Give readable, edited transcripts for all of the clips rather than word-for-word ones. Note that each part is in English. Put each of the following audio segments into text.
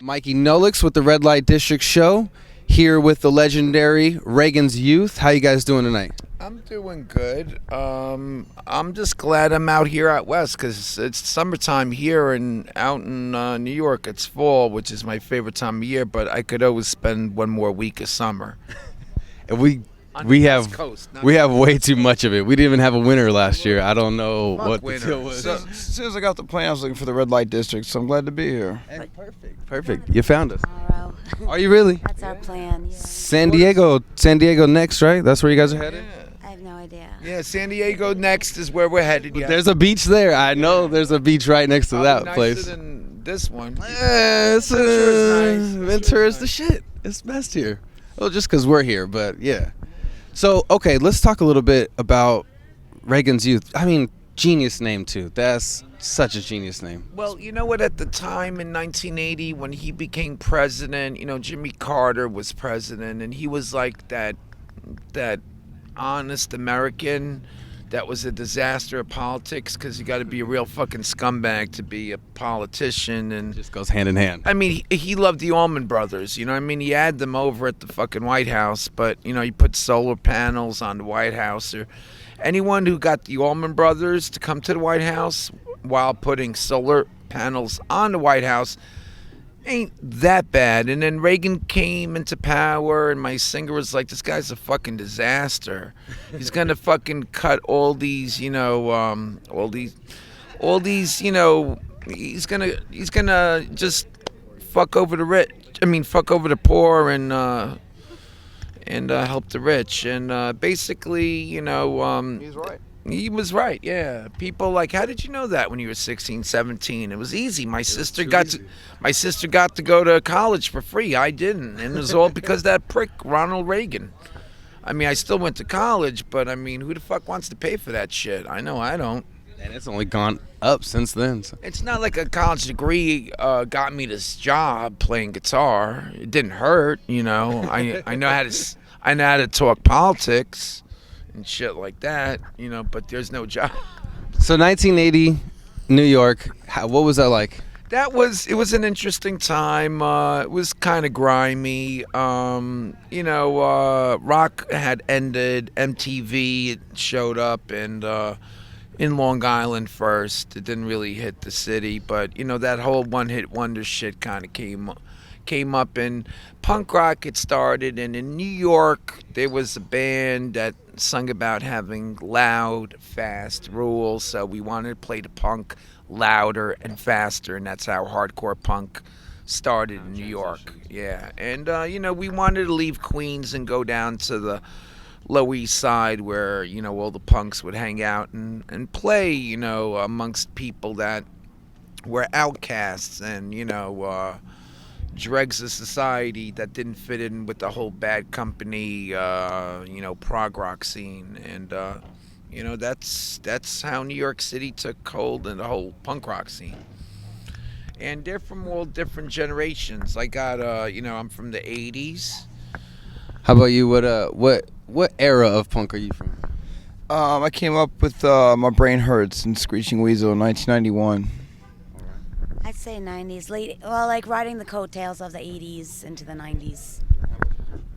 Mikey Nolix with the Red Light District Show, here with the legendary Reagan's Youth. How you guys doing tonight? I'm doing good. I'm just glad I'm out here out west because it's summertime here, and out in New York it's fall, which is my favorite time of year, but I could always spend one more week of summer. And we have way too much of it. We didn't even have a winter last year. I don't know what the deal was. As soon as I got the plan, I was looking for the Red Light District, so I'm glad to be here. Hey, perfect. You found us. Tomorrow. Are you really? That's our plan. Yeah. San Diego next, right? That's where you guys are headed? I have no idea. Yeah, San Diego next is where we're headed. Yeah. There's a beach there. I know there's a beach right next to that place. Nicer than this one. Ventura's the shit. It's best here. Well, just because we're here, but yeah. So, okay, let's talk a little bit about Reagan's Youth. I mean, genius name, too. That's such a genius name. Well, you know what? At the time in 1980, when he became president, Jimmy Carter was president, and he was like that honest American that was a disaster of politics, because you got to be a real fucking scumbag to be a politician. And it just goes hand in hand. I mean, he loved the Allman Brothers, you know what I mean? He had them over at the fucking White House, but, he put solar panels on the White House. Or anyone who got the Allman Brothers to come to the White House while putting solar panels on the White House ain't that bad. And then Reagan came into power, and my singer was like, this guy's a fucking disaster. He's gonna fucking cut all these, he's gonna just fuck over the rich. Fuck over the poor and help the rich. And basically, He's right. He was right, yeah. People like, how did you know that when you were 16, 17? It was easy. My sister got to go to college for free. I didn't, and it was all because of that prick Ronald Reagan. I still went to college, but who the fuck wants to pay for that shit? I know I don't. And it's only gone up since then. So. It's not like a college degree got me this job playing guitar. It didn't hurt, I know how to talk politics and shit like that, but there's no job. So 1980, New York, what was that like? It was an interesting time. It was kind of grimy. Rock had ended. MTV showed up, and in Long Island first. It didn't really hit the city, but that whole one-hit wonder shit kind of came up, and punk rock had started. And in New York, there was a band that sung about having loud, fast rules, so we wanted to play the punk louder and faster, and that's how hardcore punk started in New York. Yeah, and we wanted to leave Queens and go down to the Lower East Side, where all the punks would hang out and play, amongst people that were outcasts and dregs of society that didn't fit in with the whole Bad Company, prog rock scene. And that's how New York City took hold in the whole punk rock scene. And they're from all different generations. I got I'm from the 80s. How about you? What era of punk are you from? I came up with My Brain Hurts and Screeching Weasel in 1991. I'd say 90s, like riding the coattails of the 80s into the 90s.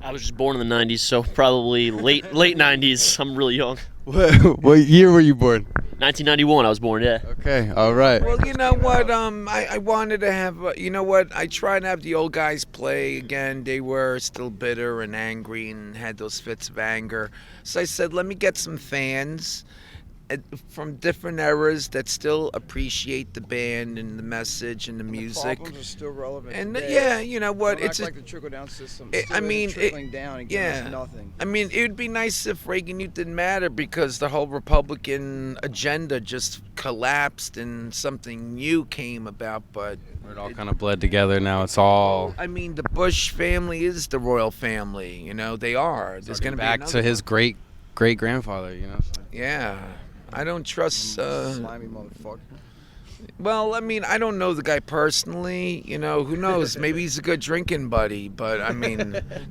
I was just born in the 90s, so probably late 90s. I'm really young. What year were you born? 1991, I was born, yeah. Okay, all right. Well, you know what? I wanted to have, I tried to have the old guys play again. They were still bitter and angry and had those fits of anger. So I said, let me get some fans from different eras that still appreciate the band and the message and the music. The problems are still relevant. And today. you know what? It's like the trickle-down system. Trickling down and giving us nothing. It would be nice if Reagan Youth didn't matter, because the whole Republican agenda just collapsed and something new came about. But it all kind of bled together. Now it's all. The Bush family is the royal family. They are. There's going to be back to his great grandfather. Yeah. I don't trust. Slimy motherfucker. Well, I don't know the guy personally. Who knows? Maybe he's a good drinking buddy, but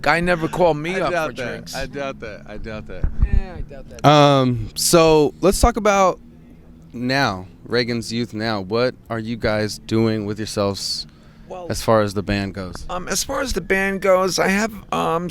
guy never called me up for drinks. I doubt that. Yeah, I doubt that. So let's talk about now, Reagan's Youth now. What are you guys doing with yourselves as far as the band goes? As far as the band goes, I have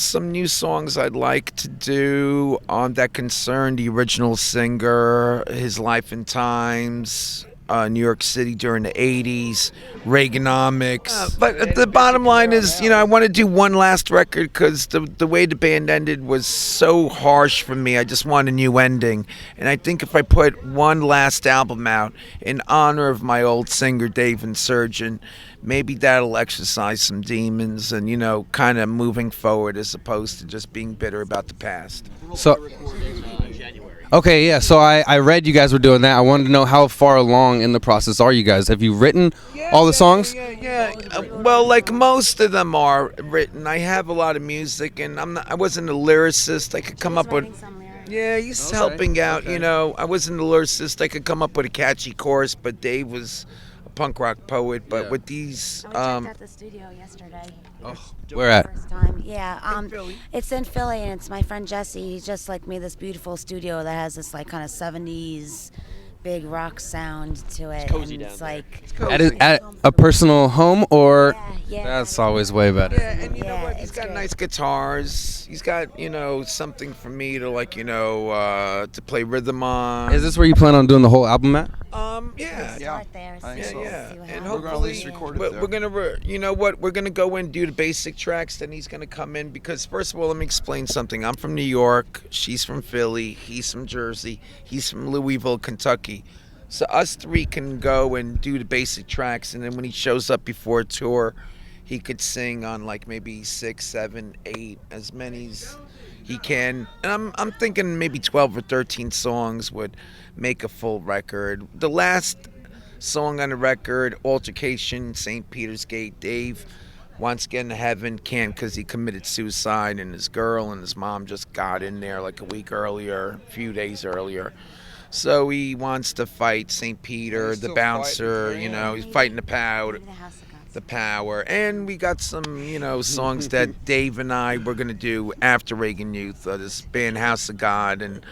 some new songs I'd like to do that concern the original singer, his life and times, New York City during the 80s, Reaganomics. But the bottom line is, I want to do one last record because the way the band ended was so harsh for me. I just want a new ending. And I think if I put one last album out in honor of my old singer, Dave Insurgent, maybe that'll exercise some demons and, kind of moving forward as opposed to just being bitter about the past. So, okay, yeah. So I read you guys were doing that. I wanted to know how far along in the process are you guys? Have you written all the songs? Yeah. Well, like most of them are written. I have a lot of music, and I wasn't a lyricist. I could come up with. Yeah, he's helping out. I wasn't a lyricist. I could come up with a catchy chorus, but Dave was a punk rock poet. But with these, We checked out the studio yesterday. Where at? First time. Yeah, it's in Philly, and it's my friend Jesse. He just made this beautiful studio that has this kind of 70s big rock sound to it. It's cozy and down it's there. At a personal home, or yeah. that's always way better. Yeah, and you know Yeah, what? He's it's got great. nice guitars. He's got, something for me to to play rhythm on. Is this where you plan on doing the whole album at? Yeah. Start there. I think see so. what And We're gonna at hopefully least record it we're gonna, we're gonna go and do the basic tracks. Then he's gonna come in because first of all, let me explain something. I'm from New York. She's from Philly. He's from Jersey. He's from Louisville, Kentucky. So us three can go and do the basic tracks, and then when he shows up before a tour, he could sing on maybe 6, 7, 8, as many as he can. And I'm thinking maybe 12 or 13 songs would make a full record. The last song on the record, Altercation, St. Peter's Gate, Dave wants to get into heaven, can't because he committed suicide, and his girl and his mom just got in there a week earlier, a few days earlier. So he wants to fight St. Peter, He's the still bouncer, fighting. he's fighting the power. The House of Gods. The power. And we got some, songs that Dave and I were going to do after Reagan Youth, this band House of God. And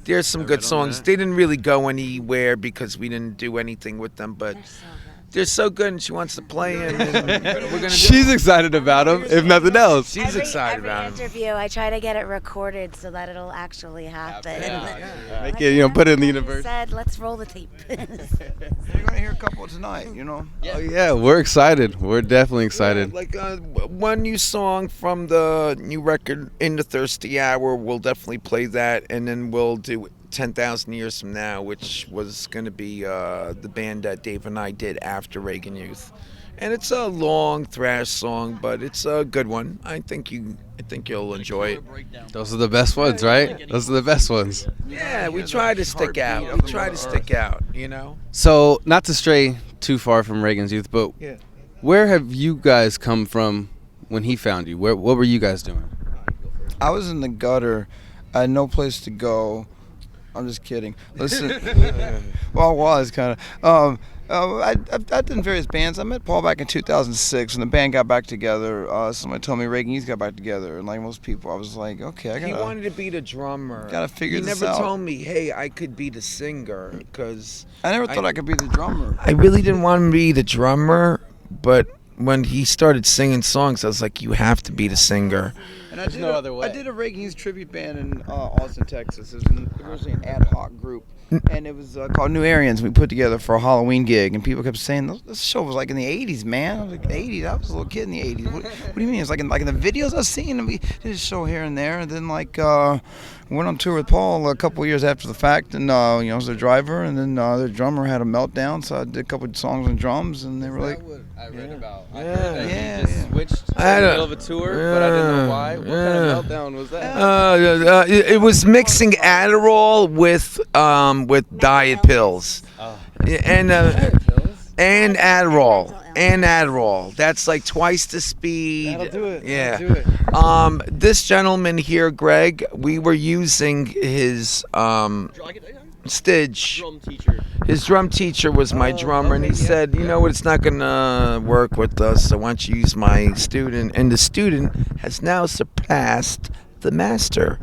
there's some good songs. They didn't really go anywhere because we didn't do anything with them, but They're so good. they're so good and she wants to play them. And we're going to She's excited about them, if nothing else. She's excited every about them. interview, I try to get it recorded so that it'll actually happen. Make it, put it in the universe. Said, let's roll the tape. You're gonna hear a couple tonight. Oh yeah, we're excited. We're definitely excited. One new song from the new record, In the Thirsty Hour, we'll definitely play that, and then we'll do 10,000 Years From Now, which was going to be the band that Dave and I did after Reagan Youth. And it's a long thrash song, but it's a good one. I think you'll enjoy it. Those are the best ones, right? Those are the best ones. Yeah, we try to stick out. We try to stick out, So, not to stray too far from Reagan's Youth, but Yeah. where have you guys come from when he found you? What were you guys doing? I was in the gutter. I had no place to go. I'm just kidding. Listen, well, I was kind of. I've done various bands. I met Paul back in 2006 when the band got back together. Somebody told me Reagan Youth got back together, and like most people, I was like, okay, I He gotta. wanted to be the drummer. Gotta figure he this never out. told me, hey, I could be the singer, because I never thought I could be the drummer. I really didn't want him to be the drummer, but when he started singing songs, I was like, you have to be the singer. And I did no other way. I did a Reagan Youth tribute band in Austin, Texas. It was originally an ad hoc group, and it was called New Aryans. We put together for a Halloween gig, and people kept saying, "This show was like in the '80s, man." I was like, "'80s? I was a little kid in the '80s." What do you mean? It's like in the videos I've seen, and we did a show here and there, and then went on tour with Paul a couple years after the fact, and I was their driver, and then their drummer had a meltdown, so I did a couple of songs on drums, and they were like. I read about. I heard that he just switched in I the don't- middle of a tour, but I didn't know why. What kind of meltdown was that? It was mixing Adderall with diet pills, and Adderall. That's like twice the speed. That'll do it. Yeah. That'll do it. This gentleman here, Greg, we were using his Stidge. Drum teacher. His drum teacher was my drummer, and he said, you know what, it's not going to work with us, so why don't you use my student? And the student has now surpassed the master.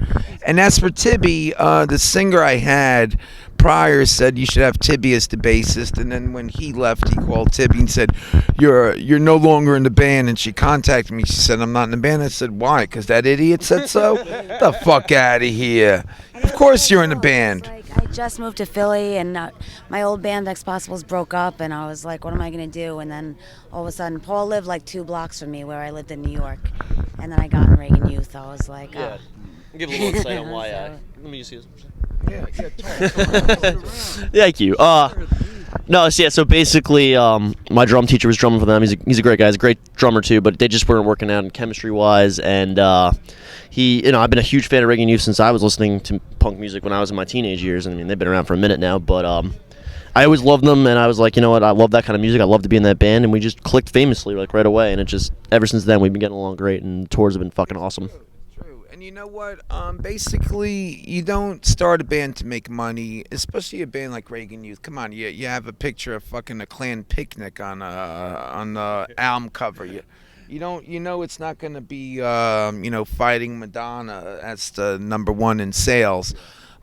And as for Tibby, the singer I had prior said you should have Tibby as the bassist, and then when he left, he called Tibby and said, "You're no longer in the band." And she contacted me. She said, "I'm not in the band." I said, "Why? Because that idiot said so." The fuck out of here. Of course you're in the band. I just moved to Philly, and my old band Ex Possibles broke up, and I was like, what am I going to do? And then all of a sudden, Paul lived like 2 blocks from me where I lived in New York, and then I got in Reagan Youth. I was like, Yeah. Give a little insight on why. So- Let me just see this. Yeah, Thank you. No, so basically, my drum teacher was drumming for them. He's a great guy. He's a great drummer too, but they just weren't working out in chemistry wise. And I've been a huge fan of Reagan Youth since I was listening to punk music when I was in my teenage years. I mean, they've been around for a minute now, but I always loved them, and I was like, you know what, I love that kind of music. I love to be in that band, and we just clicked famously like right away. And it just ever since then we've been getting along great, and tours have been fucking awesome. And you know what? Basically, you don't start a band to make money, especially a band like Reagan Youth. Come on, you have a picture of fucking a Klan picnic on the album cover. You know it's not gonna be fighting Madonna as the #1 in sales,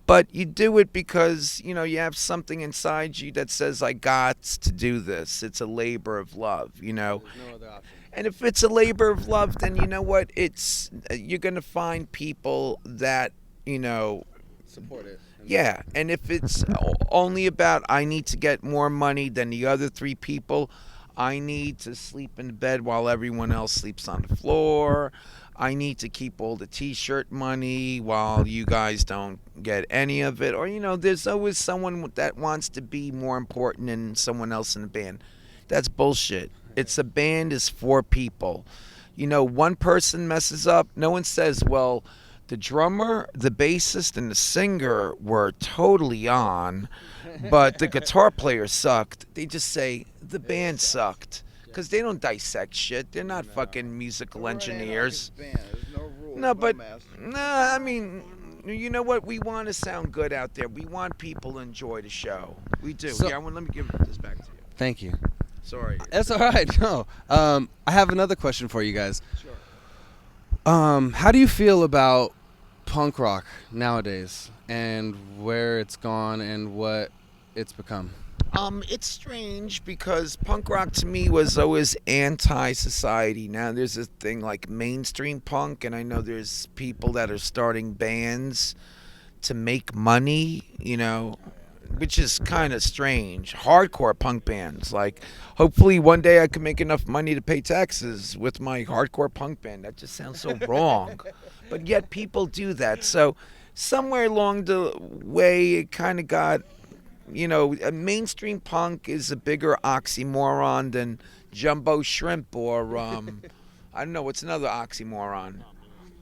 but you do it because you have something inside you that says I got to do this. It's a labor of love, There's no other option. And if it's a labor of love, then you know what? You're gonna find people that Support it. yeah. And if it's only about I need to get more money than the other 3 people, I need to sleep in bed while everyone else sleeps on the floor. I need to keep all the T-shirt money while you guys don't get any of it. Or there's always someone that wants to be more important than someone else in the band. That's bullshit. It's a band is 4 people. One person messes up. No one says, well, the drummer, the bassist, and the singer were totally on, but the guitar player sucked. They just say the band sucked because they don't dissect shit. They're not fucking musical engineers. No, but I mean, you know what? We want to sound good out there. We want people to enjoy the show. We do. So- Let me give this back to you. Thank you. Sorry. That's all right. No. I have another question for you guys. Sure. How do you feel about punk rock nowadays and where it's gone and what it's become? It's strange because punk rock to me was always anti-society. Now there's a thing like mainstream punk, and I know there's people that are starting bands to make money, which is kind of strange. Hardcore punk bands, like hopefully one day I can make enough money to pay taxes with my hardcore punk band. That just sounds so wrong, but yet people do that. So somewhere along the way it kind of got, a mainstream punk is a bigger oxymoron than jumbo shrimp or I don't know, what's another oxymoron?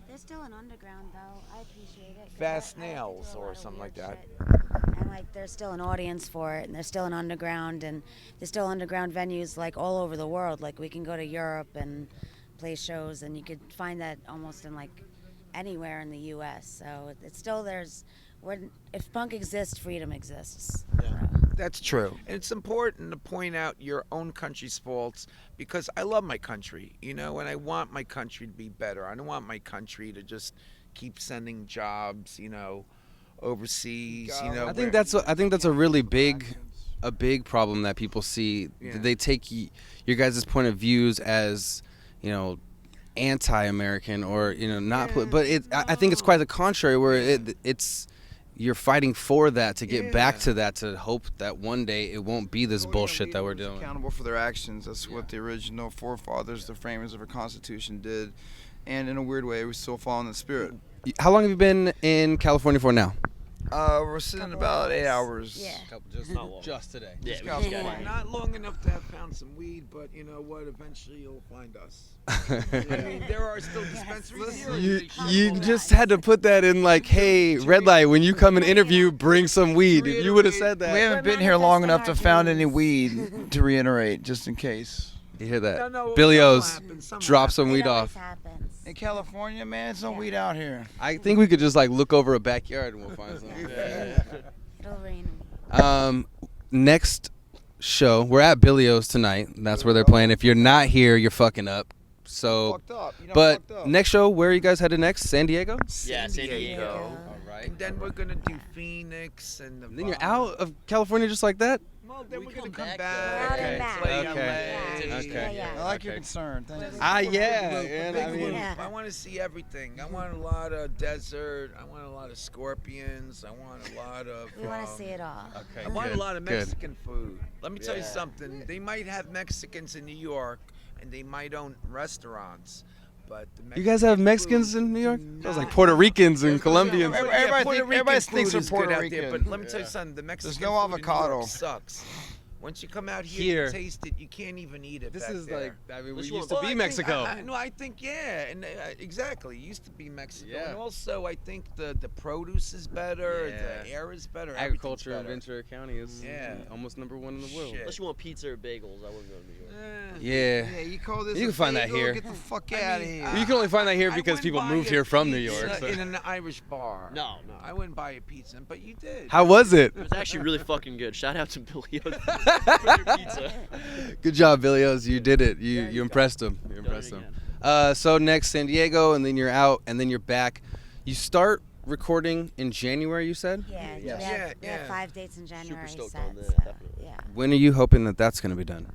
There's still an underground, though. I appreciate it. Fast Nails or something like that. And there's still an audience for it, and there's still an underground, and there's still underground venues all over the world. We can go to Europe and play shows, and you could find that almost in anywhere in the U.S. So it's still if punk exists, freedom exists. Yeah. That's true. And it's important to point out your own country's faults because I love my country, and I want my country to be better. I don't want my country to just keep sending jobs, overseas, I think that's a really big problem that people see. Yeah. They take your guys' point of views as anti-American or not. Yeah, but I think it's quite the contrary, where it's you're fighting for that to get back to that, to hope that one day it won't be this bullshit that we're doing. Accountable for their actions. That's what the original forefathers, the framers of our Constitution, did. And in a weird way, we still follow in the spirit. How long have you been in California for now? We're sitting about 8 hours. Yeah. Just today. Yeah, Just we got just got one. here. Not long enough to have found some weed, but you know what? Eventually you'll find us. I mean, there are still dispensaries here. You just had to put that in hey, red light, when you come and interview, bring some weed. You would have said that. We haven't been here long enough to found any weed, to reiterate, just in case. You hear that? No, Billy something will O's, happen, something drop will some weed off. Happens. In California, man, it's no weed out here. I think we could just look over a backyard and we'll find something. It'll rain. Next show, we're at Billy O's tonight. That's where they're playing. If you're not here, you're fucking up. So, Fucked up. You done but fucked up. next show, where are you guys headed next? San Diego? Yeah, San Diego. All right. right. And then we're gonna do Phoenix and And then you're out of California just like that? Well, then we're gonna come back, back. though. Okay. back. Play Okay. LA. Okay. Yeah. I like your Okay. concern. Thank you. Yeah. And I Big mean, loop. Yeah. I want to see everything. I want a lot of desert. I want a lot of scorpions. I want a lot of. We want to see it all. okay. I want good, a lot of good. Mexican food. Let me tell you Yeah. something. They might have Mexicans in New York, and they might own restaurants, but the You guys have Mexican Mexicans food- in New York? That was like Nah. Puerto Ricans and Colombians. Everybody Puerto thinks Rican they're food is Puerto good out there, Rican. but let me tell you something. The Mexican no food in New avocado. York sucks. Once you come out here, Here. you taste it. You can't even eat it. This back is there. like, I mean, we Unless you used want- to be I Mexico. I think yeah, and exactly. It used to be Mexico, Yeah. and also I think the produce is better, Yeah. the air is better, Agriculture in everything's Ventura County is Yeah. almost number one in the world. Shit. Unless you want pizza or bagels, I wouldn't go to New York. better. Yeah. Yeah, you call this You a can find that bagel? here. Get the fuck I out mean, of here. Well, you can only find that here I because wouldn't people buy moved a here from New pizza York. so. in an Irish bar. No. I wouldn't buy a pizza, but you did. How was it? It was actually really fucking good. Shout out to Billy O's for your pizza. Good job, Billy O's. You did it. You you impressed him. You Done it impressed him. again. So next San Diego, and then you're out, and then you're back. You start recording in January. You said. Yeah, Yes. we have Yeah. 5 dates in January stoked set. on that, So, definitely. yeah. When are you hoping that that's going to be done?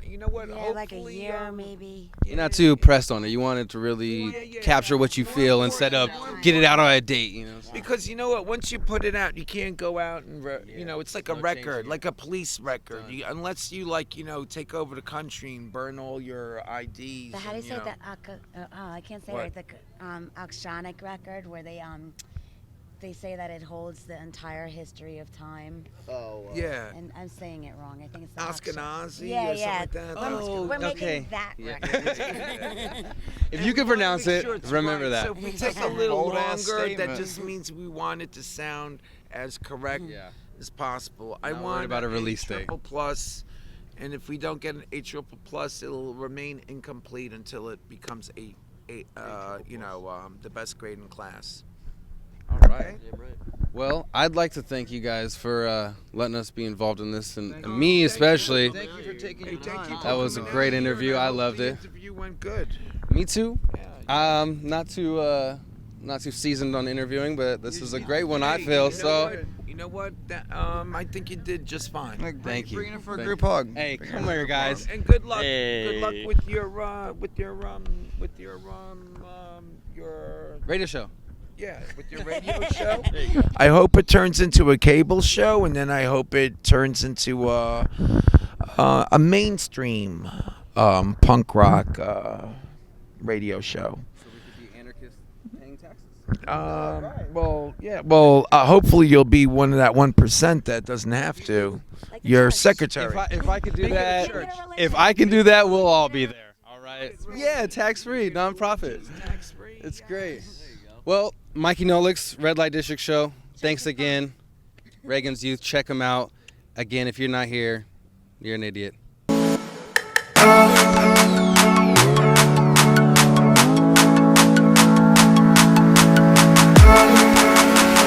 You know what? Yeah, Hopefully, like a year maybe. You're not too pressed on it. You want it to really Yeah. capture what you feel instead of get it out on a date. You know. Because you know what? Once you put it out, you can't go out and you know it's like a No record, changing it. like a police record. Done. Unless you take over the country and burn all your IDs. But how do you and, say know. that? I can't say What? it right. The Akshanic record, where they say that it holds the entire history of time. Oh. Yeah. And I'm saying it wrong. I think it's the Ashkenazi Yeah, or yeah. something like that. Oh, We're okay. making that Yeah. record. If And you we can wanna pronounce make it, sure it's remember right. that. So if we take a little Bold-ass longer, that statement. just means we want it to sound as correct Yeah. as possible. I Not worried want about a release date. triple plus, and if we don't get an A triple plus, it'll remain incomplete until it becomes the best grade in class. All right. Damn right. Well, I'd like to thank you guys for letting us be involved in this, and Thank and you. me especially. Thank you for taking your Thank you time. for That was a coming great out here, interview. and I hope loved the it. interview went good. Me too. Yeah. Not too seasoned on interviewing, but this was a great one. I Hey, feel you know so. what? You know what? I think you did just fine. Thank you. Bring it for a Thank group you. hug. Hey, Bring it come for a here, group hug. guys. And good luck. Hey. Good luck with your Radio show. with your radio show. There you go. I hope it turns into a cable show, and then I hope it turns into a mainstream punk rock radio show. So we could be anarchists paying taxes. Well, hopefully you'll be one of that 1% that doesn't have to. Like the Your church. secretary. If I could do Make it a that, church. if I can do that, we'll all be there. All right. Yeah, tax-free, nonprofit. Tax-free. It's great. Well, Mikey Nolik's Red Light District Show. Thanks again. Reagan's Youth. Check them out. Again, if you're not here, you're an idiot.